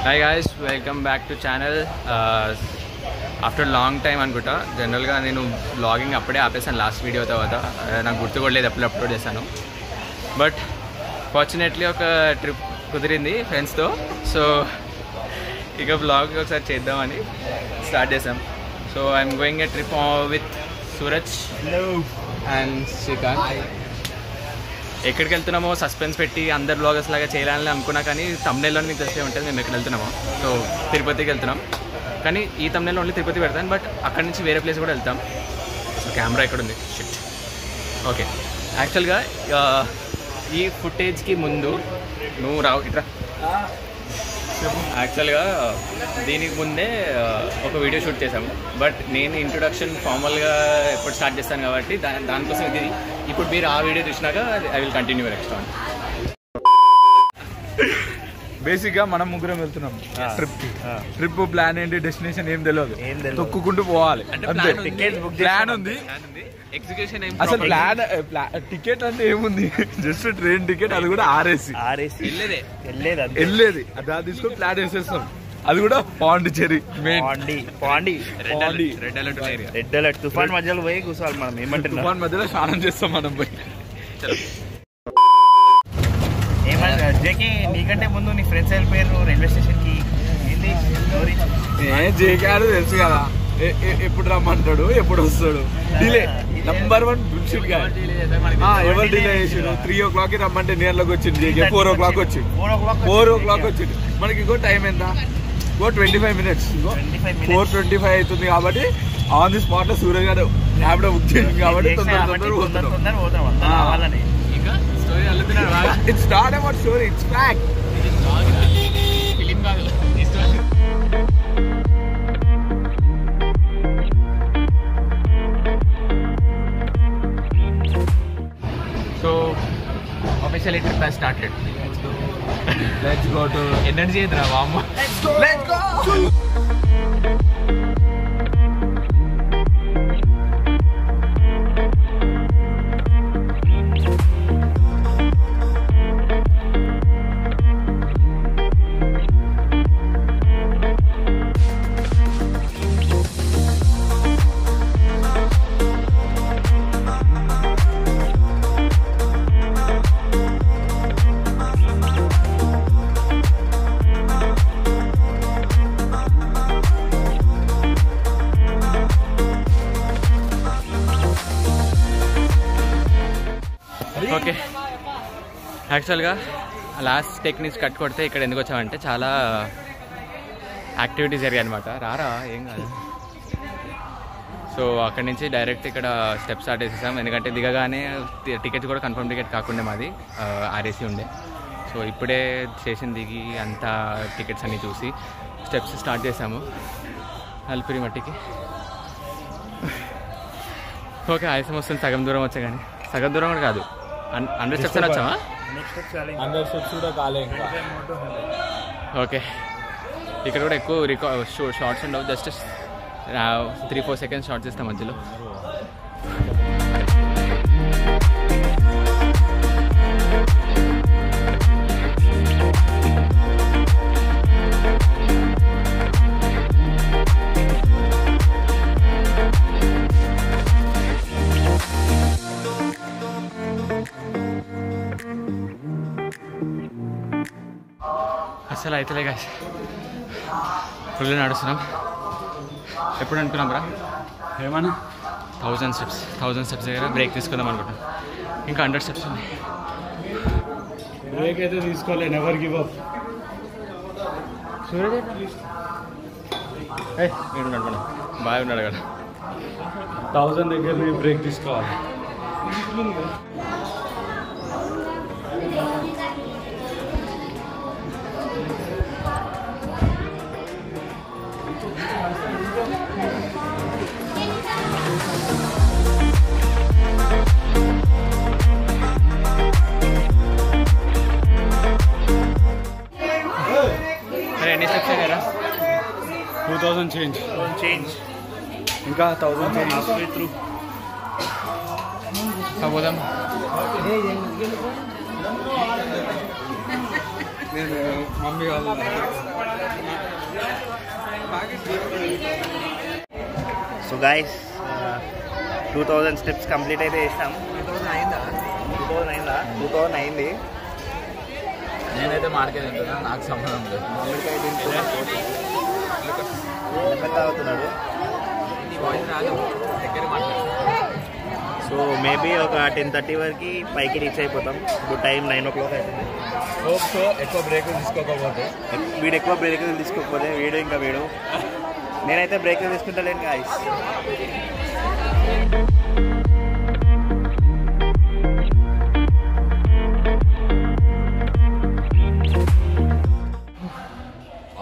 Hi guys, welcome back to channel. After long time అనుకుంటా జనరల్గా నేను బ్లాగింగ్ అప్పుడే ఆపేసాను లాస్ట్ వీడియో తర్వాత నాకు గుర్తు కూడా లేదు అప్పుడు అప్లోడ్ చేశాను. బట్ ఫార్చునేట్లీ ఒక ట్రిప్ కుదిరింది ఫ్రెండ్స్తో. సో ఇక బ్లాగ్ ఒకసారి చేద్దామని స్టార్ట్ చేసాం. So I'm going A trip with Suraj and Srikanth. ఎక్కడికి వెళ్తున్నామో సస్పెన్స్ పెట్టి అందరు బ్లాగర్స్ లాగా చేయాలని అనుకున్నా, కానీ తమ్నెల్లో మీకు తెలిసే ఉంటుంది మేము ఎక్కడ వెళ్తున్నామో. సో తిరుపతికి వెళ్తున్నాం, కానీ ఈ తమ్నెల్లో ఓన్లీ తిరుపతి పెడతాను, బట్ అక్కడి నుంచి వేరే ప్లేస్ కూడా వెళ్తాం. సో కెమెరా ఎక్కడ ఉంది? షిట్. ఓకే, యాక్చువల్గా ఈ ఫుటేజ్కి ముందు నువ్వు రావు ఇట్రా. యాక్చువల్గా దీనికి ముందే ఒక వీడియో షూట్ చేసాము, బట్ నేను ఇంట్రొడక్షన్ ఫార్మల్గా ఎప్పుడు స్టార్ట్ చేస్తాను కాబట్టి దానికోసం ఇది. ఇప్పుడు మీరు ఆ వీడియో చూసినాక I will continue next one. బేసిక్గా మనం ముగ్గురం వెళ్తున్నాం ట్రిప్ ప్లాన్ ఏంటి, డెస్టినేషన్ ఏం తెలియదు, తొక్కుకుంటూ పోవాలి. ప్లాన్ ఉంది, ఎగ్జిక్యూషన్ అసలు ప్లాన్ టికెట్ అంటే ఏముంది, జస్ట్ ట్రైన్ టికెట్, అది కూడా ఆర్ఏసీ వెళ్ళేది దాన్ని తీసుకొని ప్లాన్ వేసేస్తాం. అది కూడా పాండిచ్చేరి రెడ్ అలర్ట్ తుఫాన్ మధ్యలో పోయి కూర్చోవాలి మనం. ఏమంటే తుఫాన్ మధ్యలో స్నానం చేస్తాం మనం పోయి. జేకి నీకంటే ముందు నీ ఫ్రెండ్స్ వెళ్ళిపోయారు రైల్వే స్టేషన్ కి. జేకే తెలుసు కదా, ఎప్పుడు రమ్మంటాడు ఎప్పుడు వస్తాడు. డిలే నంబర్ 1 బుల్షిట్ గా. ఎవరు డిలే చేసాడు? 3 o'clock రమ్మంటే నేర్లోకి వచ్చింది జేకే. 4 o'clock వచ్చింది. 4 o'clock వచ్చింది. మనకి ఇంకో టైం ఎంత? ఇంకో 25 minutes. 4:25 అవుతుంది కాబట్టి ఆన్ ది స్పాట్ లో సూర్య గారు ల్యాప్టాప్ బుక్ చేసింది కాబట్టి తొందర పోతున్నాం. It's not about story, it's fact. So officially trip has started. Let's go to energy idra vamma. Let's go. Okay, యాక్చువల్గా లాస్ట్ టెక్ నుంచి కట్ కొడితే ఇక్కడ ఎందుకు వచ్చామంటే చాలా యాక్టివిటీస్ జరిగాయి అనమాట. రారా ఏం కాదు. సో అక్కడి నుంచి డైరెక్ట్ ఇక్కడ స్టెప్ స్టార్ట్ చేసేసాం, ఎందుకంటే దిగగానే టికెట్స్ కూడా కన్ఫర్మ్ టికెట్ కాకుండా మాది ఆర్ఏసీ ఉండే. సో ఇప్పుడే స్టేషన్ దిగి అంతా టికెట్స్ అన్నీ చూసి స్టెప్స్ స్టార్ట్ చేసాము అల్పిరి మట్టికి. ఓకే, ఆయాసం వస్తుంది. సగం దూరం వచ్చా, కానీ సగం దూరం కూడా కాదు, 100 steps అని వచ్చామా? 100 steps కూడా కాలే ఇంకా. ఓకే, ఇక్కడ కూడా ఎక్కువ షార్ట్స్ ఉండవు, జస్ట్ 3-4 seconds షార్ట్స్ ఇస్తాం మధ్యలో. అసలు అయితలే గాయస్, ఫుల్ నడుస్తున్నాం. ఎప్పుడు అనుకున్నాం రా ఏమన్నా 1000 steps దగ్గర బ్రేక్ తీసుకుందాం అనుకుంటాం. ఇంకా 100 steps ఉన్నాయి. బ్రేక్ అయితే తీసుకోవాలి, నెవర్ గివ్ అప్. ఉన్నాడు బాగా ఉన్నాడు కదా. 1000 దగ్గర బ్రేక్ తీసుకోవాలి. ఎన్ని స్టెప్స్ అయ్యారా? 2000 చేంజ్. ఇంకా 1000 చేంజ్. పోదాం. నేను మమ్మీ వాళ్ళు సో గైస్ 2000 స్టెప్స్ కంప్లీట్ అయితే చేస్తాం. 2000 అయింది. నేనైతే మార్కెట్ తింటున్నా, నాకు సంబంధం లేదు. మామిడికాయ తాగుతున్నాడు. సో మేబీ ఒక 10:30 వరకు పైకి రీచ్ అయిపోతాం. ఇప్పుడు టైం 9 o'clock అవుతుంది. సో ఎక్కువ బ్రేక్ తీసుకోకపోతే వీడు ఎక్కువ బ్రేక్ తీసుకోకపోతే వీడు నేనైతే బ్రేక్ తీసుకుంటలేను గాయ్స్.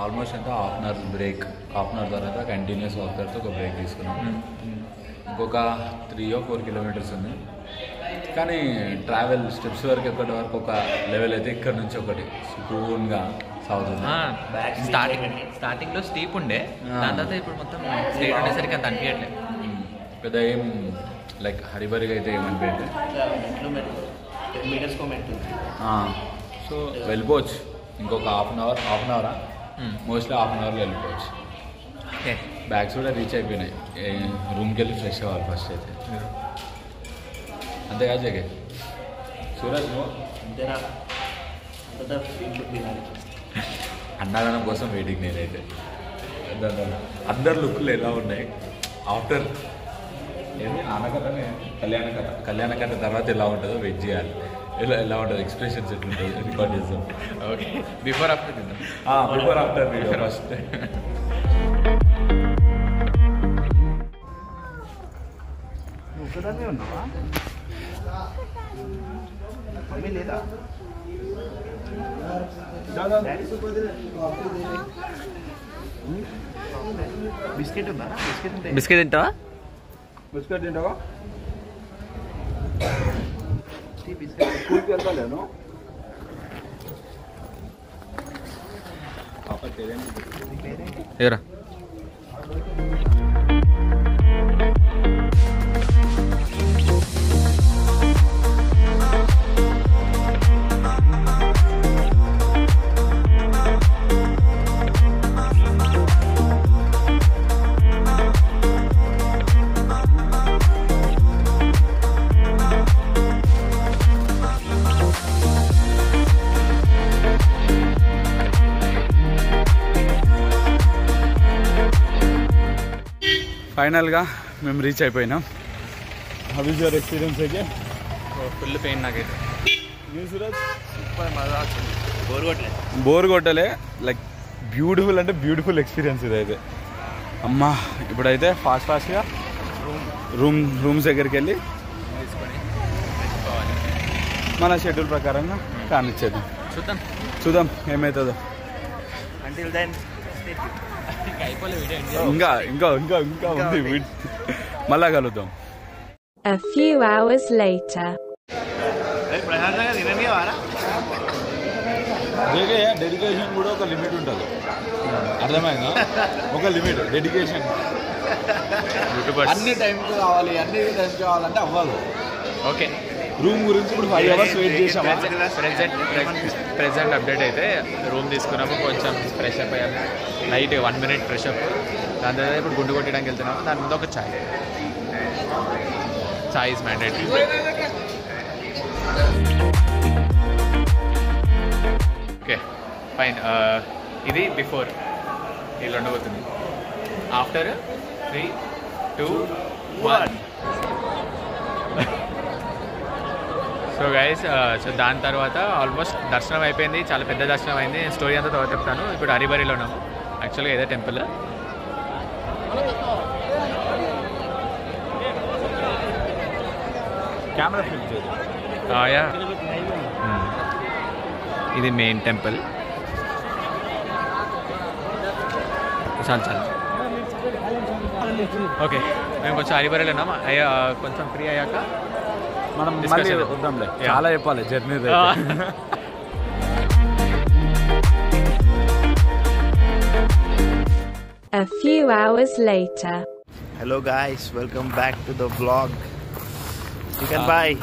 ఆల్మోస్ట్ అంతా half an hour break, half an hour తర్వాత కంటిన్యూస్ వాకర్తో ఒక బ్రేక్ తీసుకున్నాం. ఇంకొక 3 or 4 kilometers ఉంది. కానీ ట్రావెల్ స్టెప్స్ వరకు ఎక్కడి వరకు ఒక లెవెల్ అయితే ఇక్కడ నుంచి ఒకటి సుకూన్గా సాగుతుంది. స్టార్టింగ్లో స్టీప్ ఉండే, దాని తర్వాత ఇప్పుడు మొత్తం స్ట్రేట్ ఉండేసరికి అంత అనిపించట్లేదు. పెద్ద ఏం లైక్ హరిబరిగా అయితే ఏమనిపించట్లేదు. సో వెళ్ళిపోవచ్చు. ఇంకొక హాఫ్ అన్ అవరా మోస్ట్లీ హాఫ్ అన్ అవర్లో వెళ్ళిపోవచ్చు. బ్యాగ్స్ కూడా రీచ్ అయిపోయినాయి. రూమ్కి వెళ్ళి ఫ్రెష్ అవ్వాలి ఫస్ట్ అయితే. అంతేగా జగే సూరజ్ అన్నదానం కోసం వెయిటింగ్. నేనైతే అందరు లుక్లు ఎలా ఉన్నాయి ఆఫ్టర్ ఏది ఆనకథనే కళ్యాణ కథ తర్వాత ఎలా ఉంటుందో వెయిట్ చేయాలి. ఎలా ఉంటుంది ఎక్స్ప్రెషన్స్ ఎట్లుంటుంది రికార్డ్ చేద్దాం. ఓకే, బిఫోర్ ఆఫ్టర్ తిందాం. Before after video first. ఉన్నావా లేదా? బిస్కెట్ ఉందా? బిస్కెట్ తింటావా? బిస్కెట్ తింటావా? స్కూల్కి వెళ్తాను. ఎవరా ఫైనల్గా మేము రీచ్ అయిపోయినాం. How is your experience? అయితే ఫుల్ పెయిన్ నాకైతే. బోర్ కొట్టలే, లైక్ బ్యూటిఫుల్ అంటే బ్యూటిఫుల్ ఎక్స్పీరియన్స్ ఇదైతే. అమ్మా ఇప్పుడైతే ఫాస్ట్గా రూమ్స్ దగ్గరికి వెళ్ళి మన షెడ్యూల్ ప్రకారంగా కానిచ్చేద్దాం. చూద్దాం ఏమవుతుందో. ఇంకా ఉంది, మళ్ళా కలుద్దాం. A few hours later. Dedication కూడా ఒక లిమిట్ ఉంటుంది, అర్థమైందా? ఒక లిమిట్ డెడికేషన్. అన్ని టైంకి కావాలంటే అవ్వదు. ఓకే, రూమ్ గురించి ఇప్పుడు 5 hours వెయిట్ చేసాము. ప్రెజెంట్ అప్డేట్ అయితే రూమ్ తీసుకున్నాము, కొంచెం ఫ్రెష్ అప్ అయ్యాము, నైట్ 1 minute ఫ్రెష్ అప్. దాని తర్వాత ఇప్పుడు గుండు కొట్టడానికి వెళ్తున్నాము. దాని ముందు ఒక చాయ్ ఇస్ మ్యాండేటరీ. Okay fine. ఇది బిఫోర్, ఇలా ఉండబోతుంది. ఆఫ్టర్ 3, 2, 1. సో గైస్, సో దాని తర్వాత ఆల్మోస్ట్ దర్శనం అయిపోయింది, చాలా పెద్ద దర్శనం అయింది. స్టోరీ అంతా తర్వాత చెప్తాను. ఇప్పుడు హరిబరిలో ఉన్నాము, యాక్చువల్గా ఇదే టెంపుల్. కెమెరా ఫిల్ చేయదు. యా, ఇది మెయిన్ టెంపుల్. చాలు ఓకే, మేము కొంచెం హరిబరిలో ఉన్నాము. కొంచెం ఫ్రీ అయ్యాక మనం మళ్ళీ వద్దాంలే, చాలా చెప్పాలి journey. A few hours later. Hello guys, welcome back to the vlog. Chicken pie.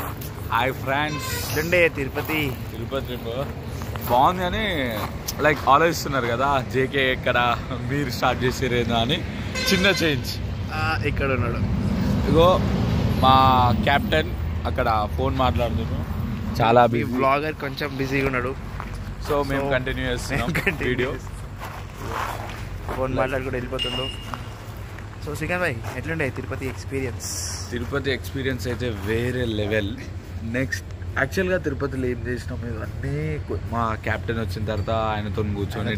Hi friends. Sunday Tirupati trip. బాగుంది కానీ లైక్ ఆలోచిస్తున్నారు కదా జేకే ఎక్కడ మీరు స్టార్ట్ చేసేరేనా అని చిన్న చేంజ్. ఇక్కడ ఉన్నాడు ఇగో మా కెప్టెన్ అక్కడ ఫోన్ మాట్లాడుతున్నాం, చాలా బిజీ. బ్లాగర్ కొంచెం బిజీగా ఉన్నాడు, సో మేము కంటిన్యూ చేస్తున్నాం వీడియో. ఫోన్ మాట్లాడుకుంటూ వెళ్ళిపోతుండు. సో శ్రీకాంత్ భాయ్ ఎట్లుండే తిరుపతి ఎక్స్పీరియన్స్? తిరుపతి ఎక్స్పీరియన్స్ అయితే వేరే లెవెల్. నెక్స్ట్ యాక్చువల్గా తిరుపతిలో ఏం చేసినాం ఇవన్నీ మా కెప్టెన్ వచ్చిన తర్వాత ఆయనతో కూర్చొని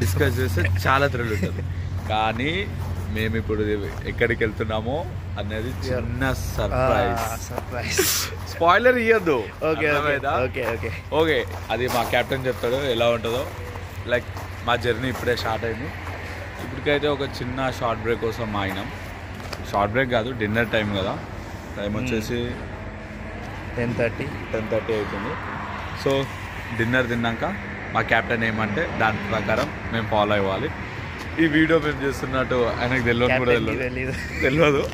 డిస్కస్ చేస్తే చాలా థ్రిల్ ఉంటుంది. కానీ మేము ఇప్పుడు ఎక్కడికి వెళ్తున్నామో అనేది చిన్న సర్ప్రైజ్. స్పాయిలర్ ఇవ్వద్దు. ఓకే, అది మా కెప్టెన్ చెప్తాడు ఎలా ఉంటుందో. లైక్ మా జర్నీ ఇప్పుడే స్టార్ట్ అయింది. ఇప్పటికైతే ఒక చిన్న షార్ట్ బ్రేక్ కోసం ఆగినాం. షార్ట్ బ్రేక్ కాదు, డిన్నర్ టైం కదా. టైం వచ్చేసి 10:30 అవుతుంది. సో డిన్నర్ తిన్నాక మా కెప్టెన్ ఏమంటే దాని ప్రకారం మేము ఫాలో అవ్వాలి. ఈ వీడియో మేము చేస్తున్నట్టు ఆయనకు తెలియదు కూడా తెలియదు.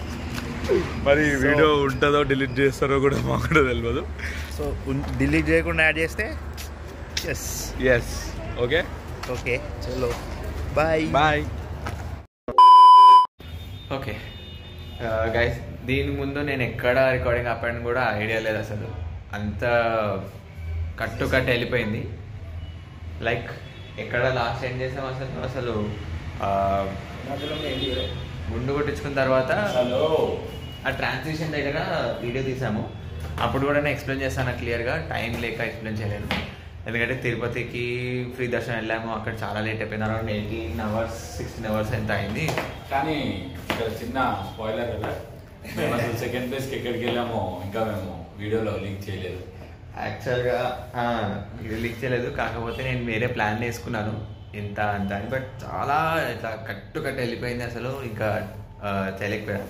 మరి ఈ వీడియో ఉంటుందో డిలీట్ చేస్తారో కూడా మాకు కూడా తెలియదు. సో డిలీట్ చేయకుండా యాడ్ చేస్తే ఎస్. ఓకే చలో బాయ్. ఓకే గైస్, దీని ముందు నేను ఎక్కడ రికార్డింగ్ ఆపాను కూడా ఐడియా లేదు అసలు. అంత కట్టు వెళ్ళిపోయింది. లైక్ ఎక్కడ లాస్ట్ ఎండ్ చేసాం అసలు గుండు కొట్టించుకున్న తర్వాత ఆ ట్రాన్సిషన్ దగ్గర వీడియో తీసాము. అప్పుడు కూడా నేను ఎక్స్ప్లెయిన్ చేస్తాను క్లియర్గా, టైం లేక ఎక్స్ప్లెయిన్ చేయలేను. ఎందుకంటే తిరుపతికి ఫ్రీ దర్శనం వెళ్ళాము, అక్కడ చాలా లేట్ అయిపోయింది. అరౌండ్ 18 hours 16 hours ఎంత అయింది. కానీ ఇక్కడ చిన్న స్పాయిలర్ కదా, మేము అసలు సెకండ్ ప్లేస్కి ఎక్కడికి వెళ్ళామో ఇంకా మేము వీడియోలో లింక్ చేయలేదు. యాక్చువల్గా ఇది లింక్ చేయలేదు, కాకపోతే నేను వేరే ప్లాన్ వేసుకున్నాను ఇంత అంత అని. బట్ చాలా ఇట్లా కట్టు వెళ్ళిపోయింది అసలు, ఇంకా చేయలేకపోయాను.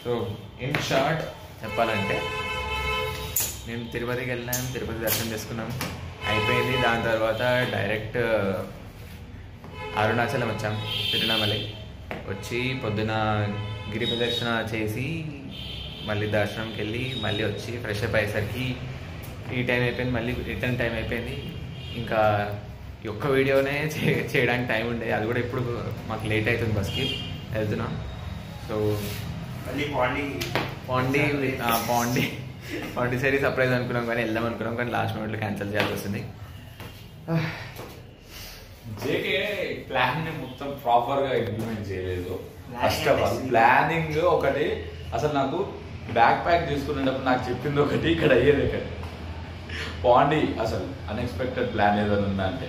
సో ఇన్ షార్ట్ చెప్పాలంటే మేము తిరుపతికి వెళ్ళాము, తిరుపతి దర్శనం చేసుకున్నాం, అయిపోయింది. దాని తర్వాత డైరెక్ట్ అరుణాచలం వచ్చాం, తిరువణామలై వచ్చి పొద్దున గిరి ప్రదక్షిణ చేసి మళ్ళీ దర్శనంకి వెళ్ళి మళ్ళీ వచ్చి ఫ్రెష్ అప్ అయ్యేసరికి ఈ టైం అయిపోయింది. మళ్ళీ రిటర్న్ టైం అయిపోయింది. ఇంకా ఈ ఒక్క వీడియోనే చేయడానికి టైం ఉండేది, అది కూడా ఇప్పుడు మాకు లేట్ అవుతుంది బస్కి వెళ్తున్నాం. సో మళ్ళీ పాండిచేరి సర్ప్రైజ్ అనుకున్నాం కానీ వెళ్దాం అనుకున్నాం, కానీ లాస్ట్ మినిట్లో క్యాన్సిల్ చేయాల్సి వస్తుంది. జేకే ప్లాన్ ని మొత్తం ప్రాపర్ గా ఇంప్లిమెంట్ చేయలేదు. ఫస్ట్ ఆఫ్ ఆల్ ప్లానింగ్ ఒకటి, అసలు నాకు బ్యాక్ ప్యాక్ తీసుకునేటప్పుడు నాకు చెప్పింది ఒకటి, ఇక్కడ అయ్యేది ఒకటి. పాండి అసలు అన్ఎక్స్పెక్టెడ్ ప్లాన్ ఏదైనా ఉందంటే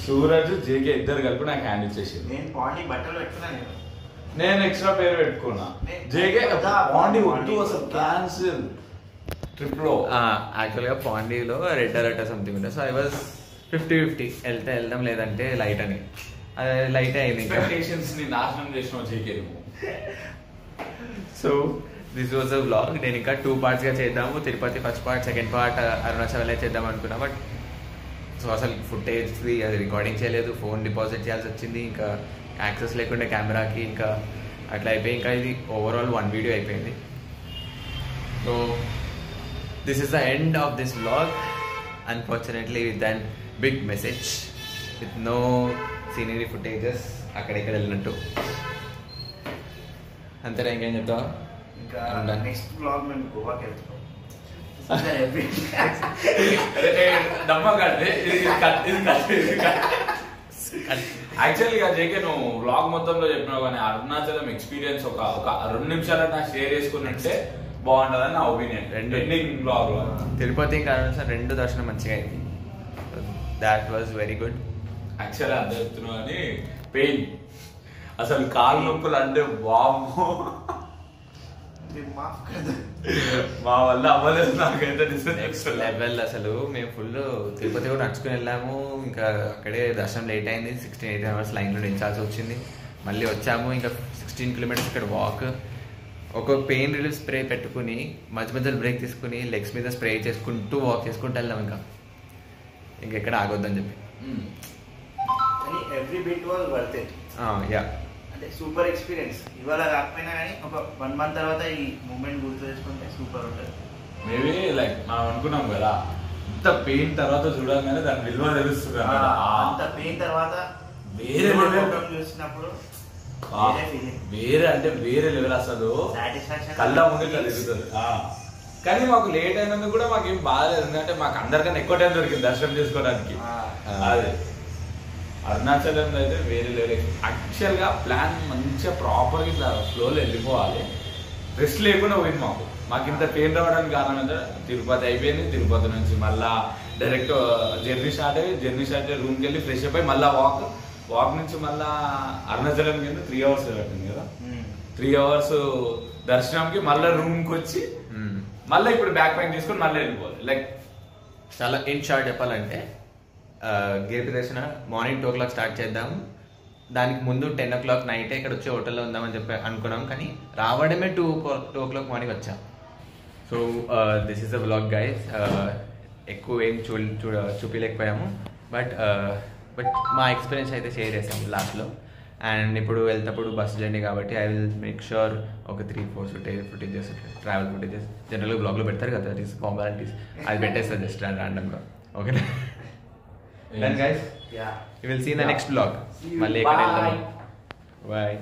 సూరజ్ జేకే ఇద్దరు కలిపి నాకు హ్యాండ్ ఇచ్చేసింది. నేను ఎక్స్ట్రా పేరు పెట్టుకున్నా. జేకే పాండి వద్దు అసలు క్యాన్సిల్ ట్రిప్ లో. యాక్చువల్గా పాండీలో రెడ్ అలర్ట్ సంథింగ్ ఉంటుంది. సో ఐ వాజ్ 50-50 వెళ్దాం లేదంటే లైట్ అని. అది లైట్ అయింది. ఎక్స్పెక్టేషన్స్ ని నాశనం చేసిన JK. So this was a vlog. నేను ఇంకా 2 parts గా చేద్దాము, Tirupati first part, second part Arunachal చేద్దాం అనుకున్నా. బట్ సో అసలు ఫుటేజ్ అది రికార్డింగ్ చేయలేదు, ఫోన్ డిపాజిట్ చేయాల్సి వచ్చింది, ఇంకా యాక్సెస్ లేకుండా కెమెరాకి, ఇంకా అట్లా అయిపోయి ఇంకా ఇది ఓవరాల్ 1 వీడియో అయిపోయింది. So this is the end of this vlog, unfortunately with an big message, with no scenery footages అక్కడెక్కడ వెళ్ళినట్టు. అంతేనా, ఇంకేం చెప్తావా? ఇంకా నెక్స్ట్ వ్లాగ్ మేము గోవాకి వెళ్తున్నాం. యాక్చువల్గా జేకే నువ్వు వ్లాగ్ మొత్తంలో చెప్పినావు కానీ అరుణాచలం ఎక్స్పీరియన్స్ ఒక 2 నిమిషాలు నాకు షేర్ చేసుకున్నట్టే బాగుంటుందని నా ఒపీనియన్. ఎండింగ్ వ్లాగ్ లో తిరుపతి ఇంకా అరుణాచలం 2 దర్శనం మంచిగా అయింది. That was very good. యాక్చువల్గా అంత చెప్తున్నావు కానీ పెయిన్ అసలు కాలు నొప్పులు అంటే వామ్మో మా వల్ల అవ్వలేదు నాకైతే. లెవెల్ అసలు మేము ఫుల్ తిరుపతి కూడా నడుచుకుని వెళ్ళాము, ఇంకా అక్కడే దర్శనం లేట్ అయింది. 16-18 hours లైన్లో నిల్చాల్సి వచ్చింది. మళ్ళీ వచ్చాము, ఇంకా 16 kilometers ఇక్కడ వాక్. ఒక పెయిన్ రిలీఫ్ స్ప్రే పెట్టుకుని మధ్య మధ్యలో బ్రేక్ తీసుకుని లెగ్స్ మీద స్ప్రే చేసుకుంటూ వాక్ చేసుకుంటూ వెళ్ళాం. ఇంకెక్కడ ఆగొద్దని చెప్పి. Every bit was worth it. Yeah, అంటే సూపర్ ఎక్స్పీరియన్స్. ఇవాళ కాకపోయినా కానీ ఒక 1 month తర్వాత ఈ మూమెంట్ గుర్తు చేసుకుంటే సూపర్ ఉంటుంది. మేబీ లైక్ మనం అనుకున్నాం కదా ఇంత పెయిన్ తర్వాత చూడగానే దాని విలువ తెలుస్తుంది అంత పెయిన్ తర్వాత వేరే లెవెల్ చూసినప్పుడు వేరే అంటే వేరే లెవెల్ అసలు కళ్ళ ముందు తిరుగుతుంది. కానీ మాకు లేట్ అయినందుకు కూడా మాకు ఏం బాధలేదు, ఎందుకంటే మాకు అందరికన్నా ఎక్కువ టైం దొరికింది దర్శనం చేసుకోవడానికి. అదే అరుణాచలంలో అయితే వేరే లెవెల్. యాక్చువల్గా ప్లాన్ మంచిగా ప్రాపర్గా ఇట్లా ఫ్లోలో వెళ్ళిపోవాలి, రెస్ట్ లేకుండా పోయింది మాకు. మాకు ఇంత పెయిన్ రావడానికి కారణం అంటే తిరుపతి అయిపోయింది, తిరుపతి నుంచి మళ్ళా డైరెక్ట్ జర్నీ స్టార్ట్ అయ్యి రూమ్కి వెళ్ళి ఫ్రెష్ అయిపోయి మళ్ళీ వాక్ నుంచి మళ్ళా అరుణాచలం కింద 3 hours పట్టింది కదా. 3 hours దర్శనంకి మళ్ళీ రూమ్కి వచ్చి మళ్ళీ ఇప్పుడు బ్యాక్ ప్యాక్ తీసుకొని మళ్ళీ వెళ్ళిపోవాలి. లైక్ చాలా ఇన్ షార్ట్ చెప్పాలంటే గిరి ప్రదర్శన మార్నింగ్ 2 o'clock స్టార్ట్ చేద్దాం, దానికి ముందు 10 o'clock నైటే ఇక్కడ వచ్చి హోటల్లో ఉందామని చెప్పి అనుకున్నాం, కానీ రావడమే 2 o'clock మార్నింగ్ వచ్చాం. So this is the vlog guys. ఎక్కువ ఏం చూపించలేకపోయాము, బట్ మా ఎక్స్పీరియన్స్ అయితే షేర్ చేసాము లాస్ట్లో. అండ్ ఇప్పుడు వెళ్తప్పుడు బస్ జర్నీ కాబట్టి ఐ విల్ మేక్ షూర్ ఒక 3-4 ఫుటేజెస్ ట్రావెల్ ఫుటేజెస్ జనరల్గా బ్లాగ్లో పెడతారు కదా, దట్ ఈస్ ఫార్మాలిటీస్, అది పెట్టేస్తారు జస్ట్ ర్యాండమ్గా. ఓకేనా guys, you will see in the next blog. మళ్ళీ ఎక్కడ వెళ్తాము. బాయ్.